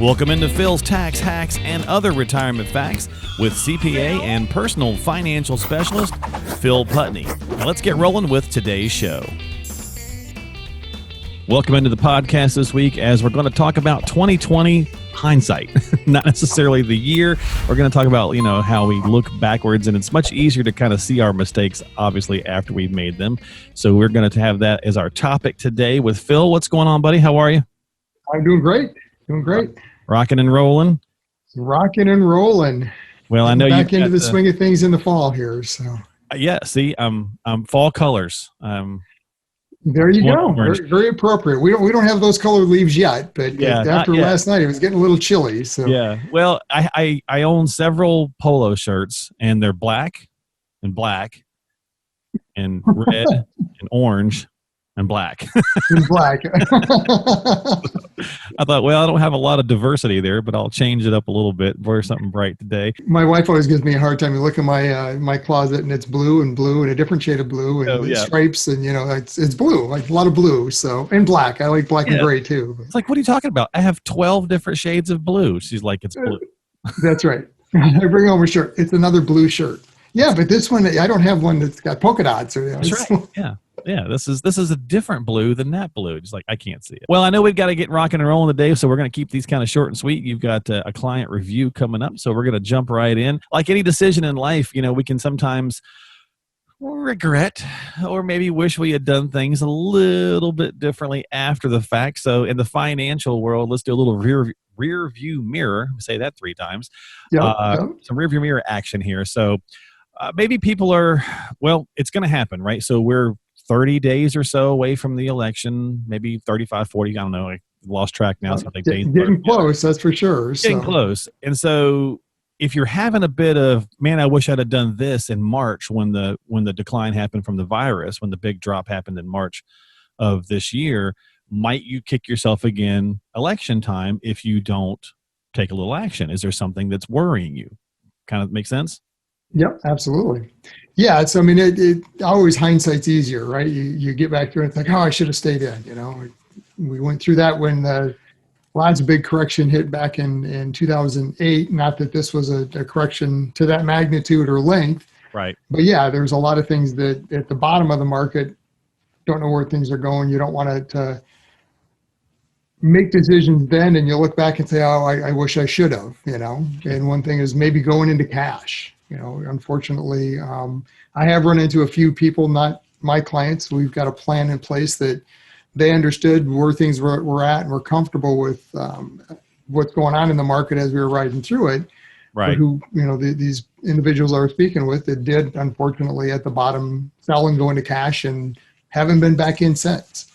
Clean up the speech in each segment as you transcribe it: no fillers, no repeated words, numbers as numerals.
Welcome into Phil's Tax Hacks and Other Retirement Facts with CPA and personal financial specialist, Phil Putney. Now let's get rolling with today's show. Welcome into the podcast this week as we're going to talk about 2020 hindsight, not necessarily the year. We're going to talk about, how we look backwards, and it's much easier to kind of see our mistakes, obviously, after we've made them. So we're going to have that as our topic today with Phil. What's going on, buddy? How are you? I'm doing great. Rocking and rolling. Well, I know you're back into the swing of things in the fall here. So yeah, see, fall colors. There you go. Very, very appropriate. We don't have those colored leaves yet, but after last night, it was getting a little chilly. So yeah. Well, I own several polo shirts, and they're black and red and orange and black. In black. I thought, well, I don't have a lot of diversity there, but I'll change it up a little bit, wear something bright today. My wife always gives me a hard time. You look at my closet, and it's blue and a different shade of blue and stripes, and it's blue, like a lot of blue. So and black. I like black and gray too. It's like, what are you talking about? I have 12 different shades of blue. She's like, it's blue. That's right. I bring home a shirt. It's another blue shirt. Yeah, but this one, I don't have one that's got polka dots. That's right. Yeah. This is a different blue than that blue. Just like, I can't see it. Well, I know we've got to get rocking and rolling today, so we're going to keep these kind of short and sweet. You've got a client review coming up, so we're going to jump right in. Like any decision in life, we can sometimes regret or maybe wish we had done things a little bit differently after the fact. So in the financial world, let's do a little rear view mirror. Say that 3 times. Some rear view mirror action here. So maybe people are, it's going to happen, right? So we're 30 days or so away from the election, maybe 35, 40, I don't know. I lost track now. So getting close, that's for sure. Getting close. And so if you're having a bit of, man, I wish I'd have done this in March when the decline happened from the virus, when the big drop happened in March of this year, might you kick yourself again election time if you don't take a little action? Is there something that's worrying you? Kind of make sense? Yep, absolutely. Yeah, it's, it always hindsight's easier, right? You get back to it, it's like, I should have stayed in, We went through that when lots of big correction hit back in 2008. Not that this was a correction to that magnitude or length. Right. But yeah, there's a lot of things that at the bottom of the market, don't know where things are going. You don't want to make decisions then, and you look back and say, I wish I should have, And one thing is maybe going into cash. Unfortunately, I have run into a few people, not my clients. We've got a plan in place that they understood where things were at and were comfortable with what's going on in the market as we were riding through it. Right. But who, these individuals I was speaking with that did, unfortunately, at the bottom, sell and go into cash and haven't been back in since.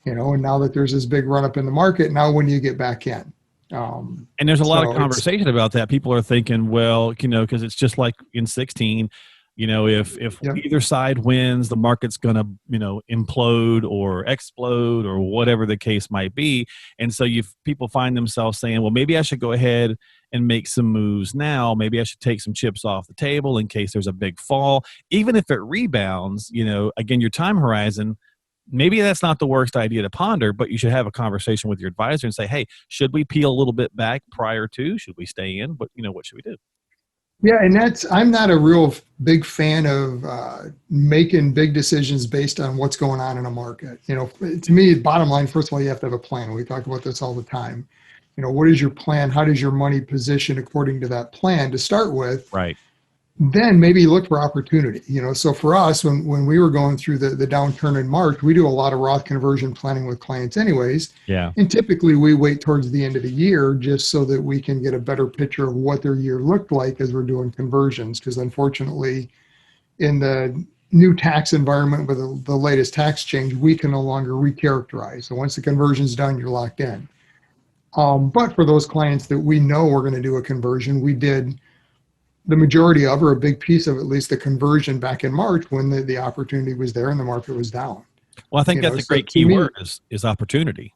And now that there's this big run up in the market, now when do you get back in? And there's a lot of conversation about that. People are thinking, because it's just like in 16, if either side wins, the market's going to, implode or explode or whatever the case might be. And so people find themselves saying, well, maybe I should go ahead and make some moves now. Maybe I should take some chips off the table in case there's a big fall. Even if it rebounds, again, your time horizon, maybe that's not the worst idea to ponder, but you should have a conversation with your advisor and say, hey, should we peel a little bit back prior to? Should we stay in? But, what should we do? Yeah, and I'm not a real big fan of making big decisions based on what's going on in a market. To me, bottom line, first of all, you have to have a plan. We talk about this all the time. What is your plan? How does your money position according to that plan to start with? Right. Then maybe look for opportunity. So for us, when we were going through the downturn in March, we do a lot of Roth conversion planning with clients anyways. Yeah. And typically we wait towards the end of the year just so that we can get a better picture of what their year looked like as we're doing conversions. Because unfortunately, in the new tax environment with the latest tax change, we can no longer recharacterize. So once the conversion's done, you're locked in. But for those clients that we know we're going to do a conversion, we did the majority of, or a big piece of at least, the conversion back in March when the opportunity was there and the market was down. Well, I think that's a great key word is opportunity.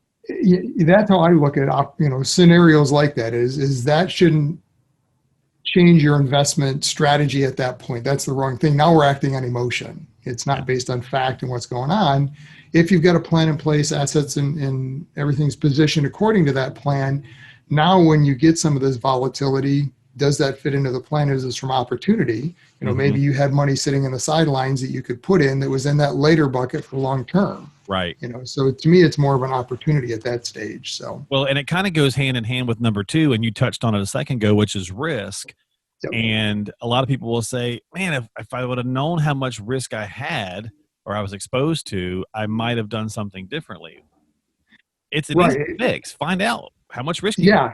That's how I look at scenarios like that is that shouldn't change your investment strategy at that point. That's the wrong thing. Now we're acting on emotion. It's not based on fact and what's going on. If you've got a plan in place, assets and everything's positioned according to that plan, now when you get some of this volatility, does that fit into the plan? Is this from opportunity? Maybe you had money sitting in the sidelines that you could put in that was in that later bucket for long term. Right. So to me, it's more of an opportunity at that stage. So, well, and it kind of goes hand in hand with number two, and you touched on it a second ago, which is risk. yep. And a lot of people will say, man, if I would have known how much risk I had or I was exposed to, I might have done something differently. It's an easy Right. fix. Find out how much risk you Yeah.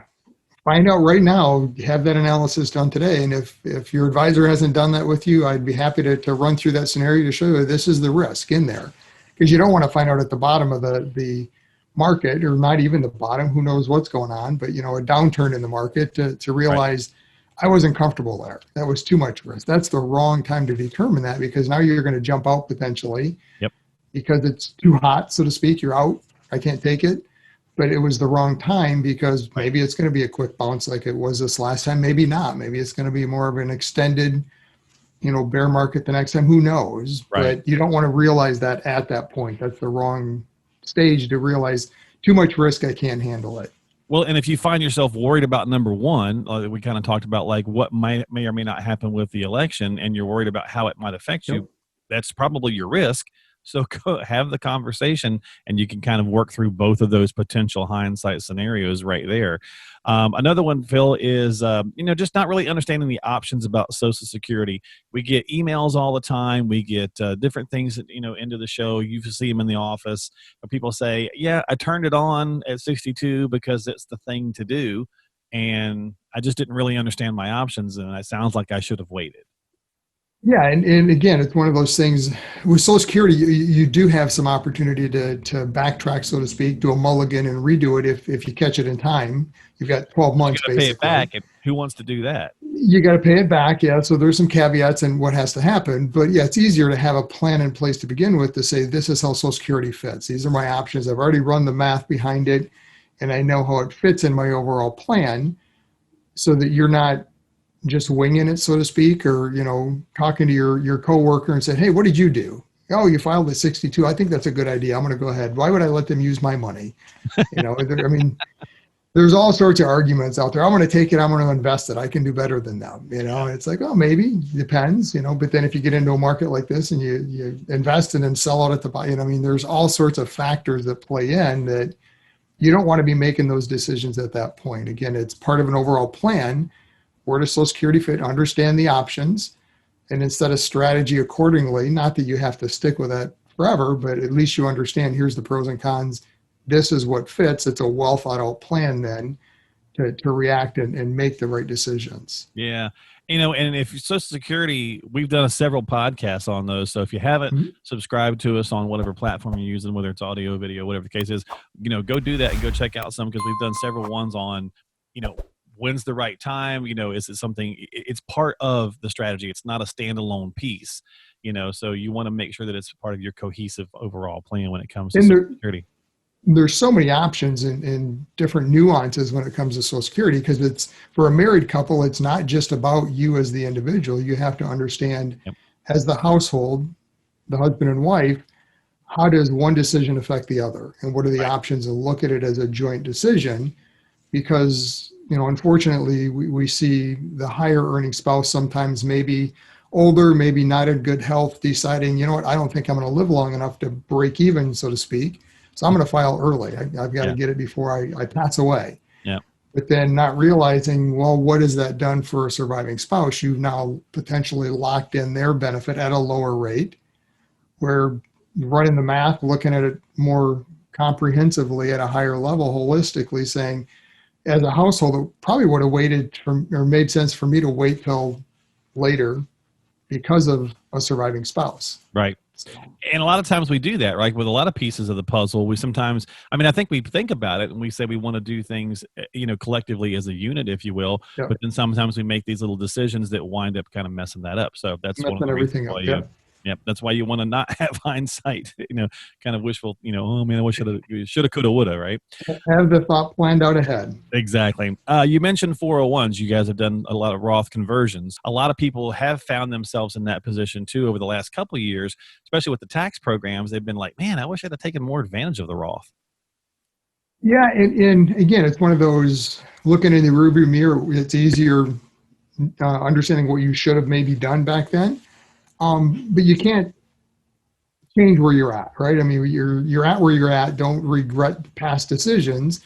Find out right now, have that analysis done today. And if your advisor hasn't done that with you, I'd be happy to run through that scenario to show you this is the risk in there. Because you don't want to find out at the bottom of the market, or not even the bottom, who knows what's going on, but a downturn in the market to realize I wasn't comfortable there. That was too much risk. That's the wrong time to determine that, because now you're going to jump out potentially. Yep. Because it's too hot, so to speak. You're out. I can't take it. But it was the wrong time, because maybe it's going to be a quick bounce like it was this last time. Maybe not. Maybe it's going to be more of an extended, bear market the next time. Who knows? Right. But you don't want to realize that at that point. That's the wrong stage to realize too much risk. I can't handle it. Well, and if you find yourself worried about number one, we kind of talked about like what may or may not happen with the election, and you're worried about how it might affect you, that's probably your risk. So go have the conversation, and you can kind of work through both of those potential hindsight scenarios right there. Another one, Phil, is just not really understanding the options about Social Security. We get emails all the time. We get different things that, into the show. You see them in the office. Where people say, "Yeah, I turned it on at 62 because it's the thing to do, and I just didn't really understand my options, and it sounds like I should have waited." Yeah, and again, it's one of those things with Social Security. You do have some opportunity to backtrack, so to speak, do a mulligan and redo it if you catch it in time. You've got 12 months You got to pay it back, and who wants to do that? You got to pay it back, yeah. So there's some caveats in what has to happen, but yeah, it's easier to have a plan in place to begin with to say this is how Social Security fits. These are my options. I've already run the math behind it, and I know how it fits in my overall plan, so that you're not just winging it, so to speak, or talking to your coworker and say, "Hey, what did you do? Oh, you filed at 62. I think that's a good idea. I'm going to go ahead. Why would I let them use my money?" There's all sorts of arguments out there. I'm going to take it. I'm going to invest it. I can do better than them. It's like, oh, maybe depends. But then if you get into a market like this and you invest and then sell out at the buy, there's all sorts of factors that play in that you don't want to be making those decisions at that point. Again, it's part of an overall plan. Where does Social Security fit? Understand the options, and instead of strategy accordingly. Not that you have to stick with that forever, but at least you understand here's the pros and cons. This is what fits. It's a well thought out plan then to react and make the right decisions. Yeah. And if Social Security, we've done several podcasts on those. So if you haven't subscribed to us on whatever platform you're using, whether it's audio, video, whatever the case is, go do that and go check out some, because we've done several ones on, when's the right time? Is it something? It's part of the strategy. It's not a standalone piece. So you want to make sure that it's part of your cohesive overall plan when it comes to Social Security. There's so many options and different nuances when it comes to Social Security, because it's for a married couple. It's not just about you as the individual. You have to understand, as the household, the husband and wife, how does one decision affect the other, and what are the options, and look at it as a joint decision, because unfortunately, we see the higher earning spouse sometimes maybe older, maybe not in good health, deciding, I don't think I'm going to live long enough to break even, so to speak. So I'm going to file early. I've got to get it before I pass away. Yeah. But then not realizing, well, what has that done for a surviving spouse? You've now potentially locked in their benefit at a lower rate, where running the math, looking at it more comprehensively at a higher level, holistically, saying, as a household, it probably would have waited or made sense for me to wait till later because of a surviving spouse. Right. So. And a lot of times we do that, right? With a lot of pieces of the puzzle, we sometimes, I think we think about it and we say we want to do things, collectively as a unit, if you will, but then sometimes we make these little decisions that wind up kind of messing that up. So that's one of the reasons why that's why you want to not have hindsight, kind of wishful, oh man, I wish I shoulda, coulda, woulda, right? Have the thought planned out ahead. Exactly. You mentioned 401s. You guys have done a lot of Roth conversions. A lot of people have found themselves in that position too over the last couple of years, especially with the tax programs. They've been like, man, I wish I'd have taken more advantage of the Roth. Yeah, and again, it's one of those looking in the rearview mirror, it's easier understanding what you should have maybe done back then. But you can't change where you're at, right? I mean, you're at where you're at. Don't regret past decisions,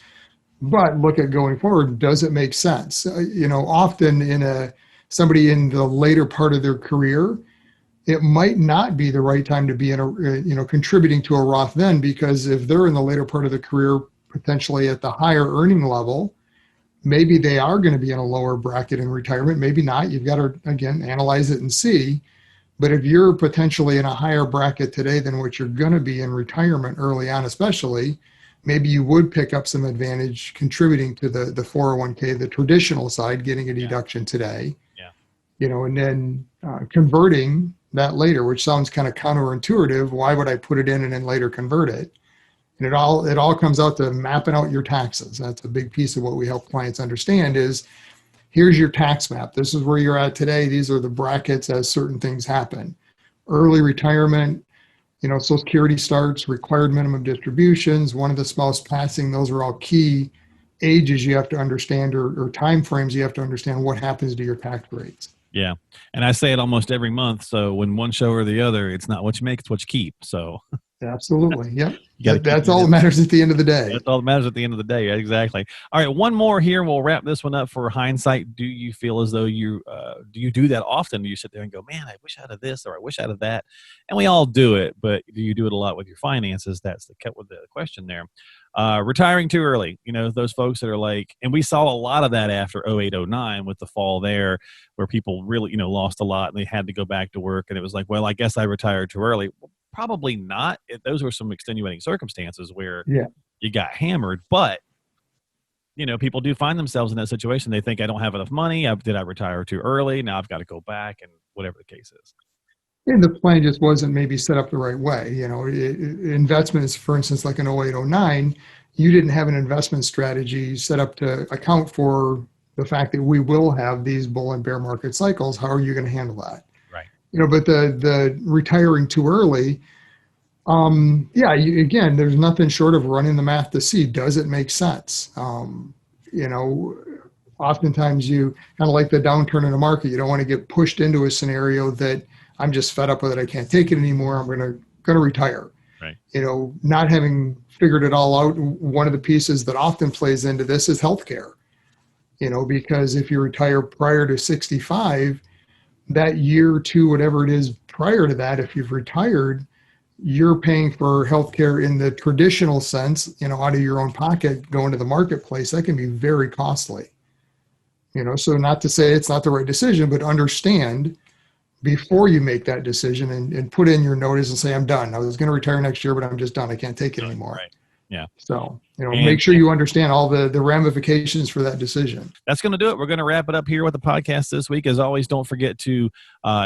but look at going forward. Does it make sense? Often somebody in the later part of their career, it might not be the right time to be contributing to a Roth then, because if they're in the later part of the career, potentially at the higher earning level, maybe they are going to be in a lower bracket in retirement. Maybe not. You've got to, again, analyze it and see. But if you're potentially in a higher bracket today than what you're going to be in retirement early on, especially, maybe you would pick up some advantage contributing to the 401k, the traditional side, getting a deduction today. Yeah. And then converting that later, which sounds kind of counterintuitive. Why would I put it in and then later convert it? And it all comes out to mapping out your taxes. That's a big piece of what we help clients understand is, here's your tax map. This is where you're at today. These are the brackets as certain things happen. Early retirement, Social Security starts, required minimum distributions, one of the spouse passing, those are all key ages you have to understand or time frames you have to understand what happens to your tax rates. Yeah. And I say it almost every month. So when one show or the other, it's not what you make, it's what you keep. So absolutely. Yep. That's all that matters at the end of the day. That's all that matters at the end of the day. Exactly. All right. One more here, and we'll wrap this one up for Hindsight. Do you feel as though do you do that often? Do you sit there and go, man, I wish out of this, or I wish out of that? And we all do it, but do you do it a lot with your finances? That's the question there. Retiring too early, those folks that are like, and we saw a lot of that after 08, 09 with the fall there, where people really, lost a lot and they had to go back to work. And it was like, well, I guess I retired too early. Well, probably not. Those were some extenuating circumstances where you got hammered, but people do find themselves in that situation. They think, I don't have enough money. Did I retire too early? Now I've got to go back, and whatever the case is. And the plan just wasn't maybe set up the right way. Investments, for instance, like in 08, 09, you didn't have an investment strategy set up to account for the fact that we will have these bull and bear market cycles. How are you going to handle that? Right. But the retiring too early, again, there's nothing short of running the math to see, does it make sense? Oftentimes you kind of like the downturn in the market. You don't want to get pushed into a scenario that I'm just fed up with it. I can't take it anymore. I'm going to retire. Right. Not having figured it all out. One of the pieces that often plays into this is healthcare. Because if you retire prior to 65, that year or two, whatever it is prior to that, if you've retired, you're paying for healthcare in the traditional sense, out of your own pocket, going to the marketplace. That can be very costly. So not to say it's not the right decision, but understand before you make that decision and put in your notice and say, I'm done. I was going to retire next year, but I'm just done. I can't take it anymore. Right. Yeah. So, make sure you understand all the ramifications for that decision. That's going to do it. We're going to wrap it up here with the podcast this week. As always, don't forget to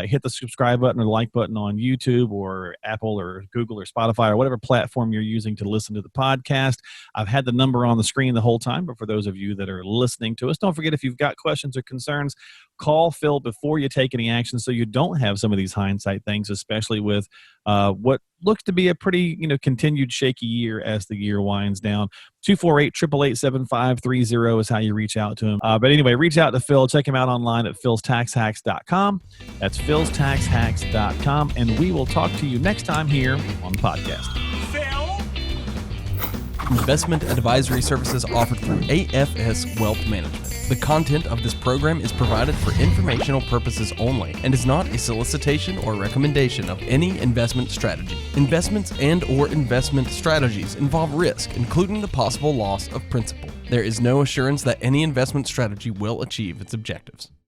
hit the subscribe button or the like button on YouTube or Apple or Google or Spotify or whatever platform you're using to listen to the podcast. I've had the number on the screen the whole time, but for those of you that are listening to us, don't forget, if you've got questions or concerns, call Phil before you take any action so you don't have some of these hindsight things, especially with what looks to be a pretty, continued shaky year as the year winds down. 248-888-7530 is how you reach out to him. But anyway, reach out to Phil. Check him out online at philstaxhacks.com. That's philstaxhacks.com. And we will talk to you next time here on the podcast. Investment advisory services offered through AFS Wealth Management. The content of this program is provided for informational purposes only and is not a solicitation or recommendation of any investment strategy. Investments and/or investment strategies involve risk, including the possible loss of principal. There is no assurance that any investment strategy will achieve its objectives.